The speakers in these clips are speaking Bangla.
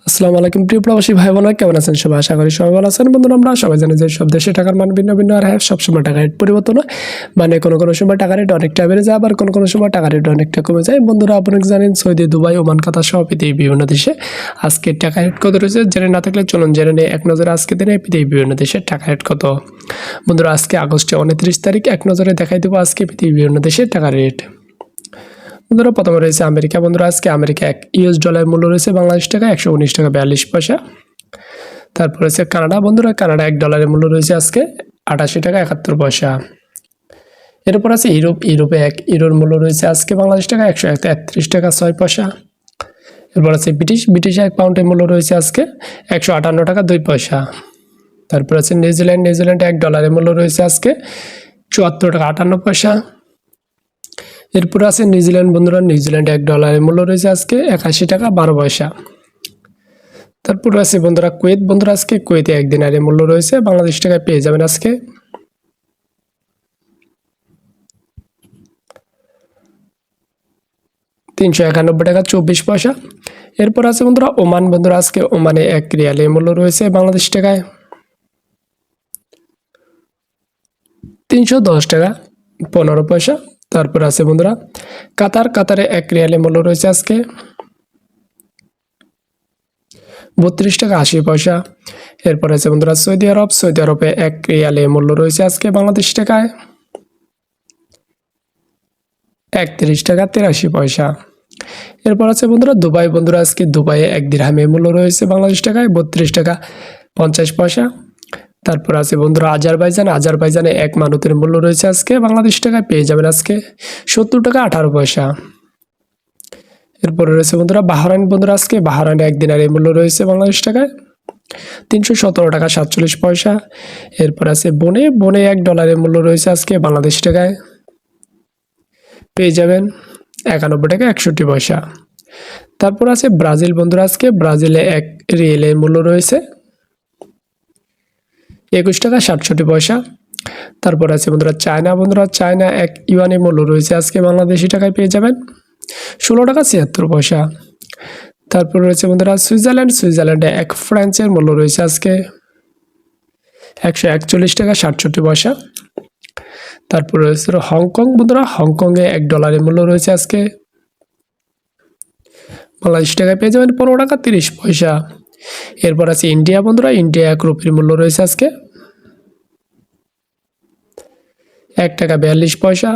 আসসালামু আলাইকুম প্রিয় প্রবাসী ভাই বোনেরা, কেমন আছেন সবাই? আশা করি সবাই ভালো আছেন। বন্ধুরা, আমরা সবাই জানি যে সব দেশে টাকার মান ভিন্ন ভিন্ন, আর হ্যাঁ, সবসময় টাকার রেট পরিবর্তন হয়। মানে কোনো সময় টাকার রেট অনেকটা বেড়ে যায়, আবার কোনো সময় টাকার রেট অনেকটা কমে যায়। বন্ধুরা, আপনারা জানেন সৌদি, দুবাই, ওমান, কাতার সহ পৃথিবীর বিভিন্ন দেশে আজকে টাকার রেট কত রয়েছে? জেনে না থাকলে চলুন জেনে নিই এক নজরে আজকে দিনে পৃথিবীর বিভিন্ন দেশের টাকার রেট কত। বন্ধুরা, আজকে আগস্টের 29 তারিখ এক নজরে দেখাই দেবো আজকে পৃথিবীর বিভিন্ন দেশের টাকার রেট। বন্ধুরা, প্রথমে রয়েছে আমেরিকা। বন্ধুরা, আজকে আমেরিকা এক ইউএস ডলারের মূল্য রয়েছে বাংলাদেশ টাকা 119 টাকা 42 পয়সা। তারপর রয়েছে কানাডা। বন্ধুরা, কানাডা $1 মূল্য রয়েছে আজকে 88 টাকা 71 পয়সা। এরপর আছে ইউরোপে এক ইউরোর মূল্য রয়েছে আজকে বাংলাদেশ টাকা 133 টাকা 6 পয়সা। এরপর আছে ব্রিটিশ এক পাউন্ডের মূল্য রয়েছে আজকে 158 টাকা 2 পয়সা। তারপর আছে নিউজিল্যান্ড $1 মূল্য রয়েছে আজকে 74 টাকা 58 পয়সা। এরপর আছে নিউজিল্যান্ড। বন্ধুরা, নিউজিল্যান্ড $1 মূল্য রয়েছে আজকে 81 টাকা 12 পয়সা। তারপর আছে বন্ধুরা কুয়েত। বন্ধুরা, আজকে কুয়েতে এক দিনারের মূল্য রয়েছে বাংলাদেশ টাকায় পেয়ে যাবেন আজকে 391 টাকা 24 পয়সা। এরপর আছে বন্ধুরা ওমান। বন্ধুরা, আজকে ওমানে এক রিয়ালের মূল্য রয়েছে বাংলাদেশ টাকায় 310 টাকা 15 পয়সা। তারপর আছে বন্ধুরা কাতারে এক রিয়ালের মূল্য রয়েছে আজকে 32 টাকা 80 পয়সা। এরপর আছে বন্ধুরা সৌদি আরবে এক রিয়ালের মূল্য রয়েছে আজকে বাংলাদেশ টাকায় 31 টাকা 83 পয়সা। এরপর আছে বন্ধুরা দুবাই। বন্ধুরা, আজকে দুবাইয়ে এক দিরহামের মূল্য রয়েছে বাংলাদেশ টাকায় 32 টাকা 50 পয়সা। তারপর আছে বন্ধুরা আজারবাইজানে এক মানতের মূল্য রয়েছে আজকে বাংলাদেশ টাকায় পেয়ে যাবেন আজকে 70 টাকা 18 পয়সা। এরপরে রয়েছে বন্ধুরা বাহরাইন। বন্ধুরা, আজকে বাহরাইনে এক দিনারের মূল্য রয়েছে বাংলাদেশ টাকায় 317 টাকা 47 পয়সা। এরপর আছে বনে $1 মূল্য রয়েছে আজকে বাংলাদেশ টাকায় পেয়ে যাবেন 91 টাকা 61 পয়সা। তারপর আছে ব্রাজিল। বন্ধুরা, আজকে ব্রাজিলে এক রিয়েলের মূল্য রয়েছে 21 টাকা 67 পয়সা। তারপর আছে বন্ধুরা চায়না। বন্ধুরা, চায়না এক ইউয়ানের মূল্য রয়েছে আজকে বাংলাদেশি টাকায় পেয়ে যাবেন 16 টাকা 76 পয়সা। তারপর রয়েছে বন্ধুরা সুইজারল্যান্ডে এক ফ্রান্সের মূল্য রয়েছে আজকে 141 টাকা 67 পয়সা। তারপর রয়েছে হংকং। বন্ধুরা, হংকংয়ে $1 মূল্য রয়েছে আজকে বাংলাদেশ টাকায় পেয়ে যাবেন 15 টাকা 30 পয়সা। এরপর আছে ইন্ডিয়া। বন্ধুরা, ইন্ডিয়া এক রুপির মূল্য রয়েছে আজকে 1 টাকা 42 পয়সা।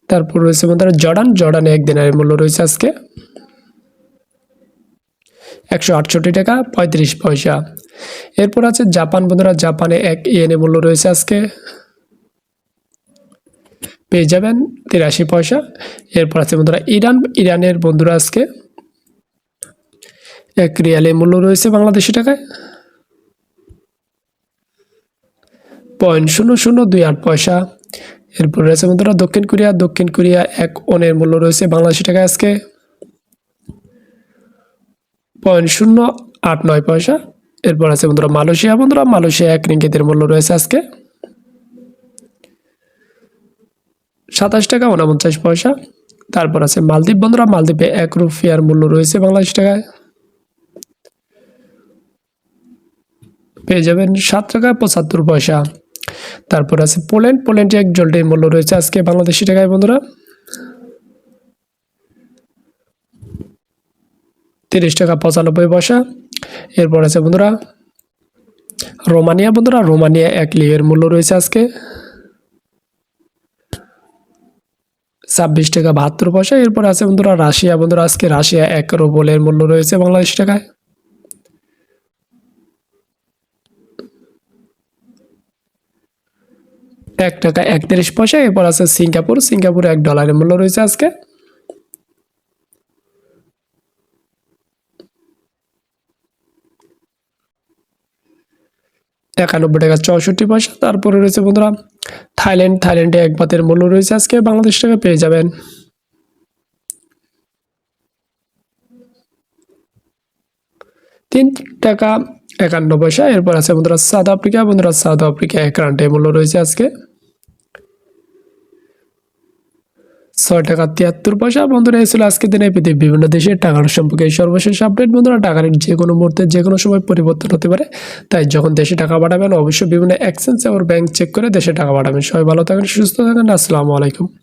তারপর রয়েছে বন্ধুরা জর্ডানে এক দিনারের মূল্য রয়েছে আজকে 168 টাকা 35 পয়সা। এরপর আছে জাপান। বন্ধুরা, জাপানে এক ইয়েনের মূল্য রয়েছে আজকে পেয়ে যাবেন 83 পয়সা। এরপর আছে বন্ধুরা ইরানের বন্ধুরা আজকে এক রিয়ালের মূল্য রয়েছে বাংলাদেশি টাকায় 0.0028 পয়সা। এরপর রয়েছে বন্ধুরা দক্ষিণ কোরিয়া এক ওনের মূল্য রয়েছে বাংলাদেশি টাকায় আজকে 0.089 পয়সা। এরপর আছে বন্ধুরা মালয়েশিয়া। বন্ধুরা, মালয়েশিয়া এক রিঙ্গিতের মূল্য রয়েছে আজকে 27 টাকা 49 পয়সা। তারপর আছে মালদ্বীপ। বন্ধুরা, মালদ্বীপে এক রুপিয়ার মূল্য রয়েছে বাংলাদেশ টাকায় পেয়ে যাবেন 7 টাকা 75 পয়সা। তারপর আছে পোল্যান্ডে এক জলটির মূল্য রয়েছে আজকে বাংলাদেশি টাকায় বন্ধুরা 30 টাকা 95 পয়সা। এরপর আছে বন্ধুরা রোমানিয়া। বন্ধুরা, রোমানিয়া এক লিয়ের মূল্য রয়েছে আজকে 26 টাকা 72 পয়সা। এরপর আছে বন্ধুরা রাশিয়া। বন্ধুরা, আজকে রাশিয়া এক রুবলের মূল্য রয়েছে বাংলাদেশ টাকায় 1 টাকা 31 পয়সা। এরপর আছে সিঙ্গাপুরে $1 মূল্য রয়েছে আজকে 91 টাকা 64 পয়সা। তারপরে রয়েছে বন্ধুরা থাইল্যান্ডে এক বাতের মূল্য রয়েছে আজকে বাংলাদেশ টাকা পেয়ে যাবেন 3 টাকা 51 পয়সা। এরপর আছে বন্ধুরা সাউথ আফ্রিকা। বন্ধুরা, সাউথ আফ্রিকা এক রান্ডের মূল্য রয়েছে আজকে 6 টাকা 73 পয়সা। বন্ধুরা এই ছিল আজকের দিনে পৃথিবীর বিভিন্ন দেশের টাকার সম্পর্কে এই সর্বশেষ আপডেট। বন্ধুরা টাকা রেট যে কোনো মুহূর্তে যে কোনো সময় পরিবর্তন হতে পারে, তাই যখন দেশে টাকা পাঠাবেন অবশ্যই বিভিন্ন এক্সচেঞ্জ এবং ব্যাংক চেক করে দেশে টাকা পাঠাবেন। সবাই ভালো থাকেন, সুস্থ থাকেন, আসসালামু আলাইকুম।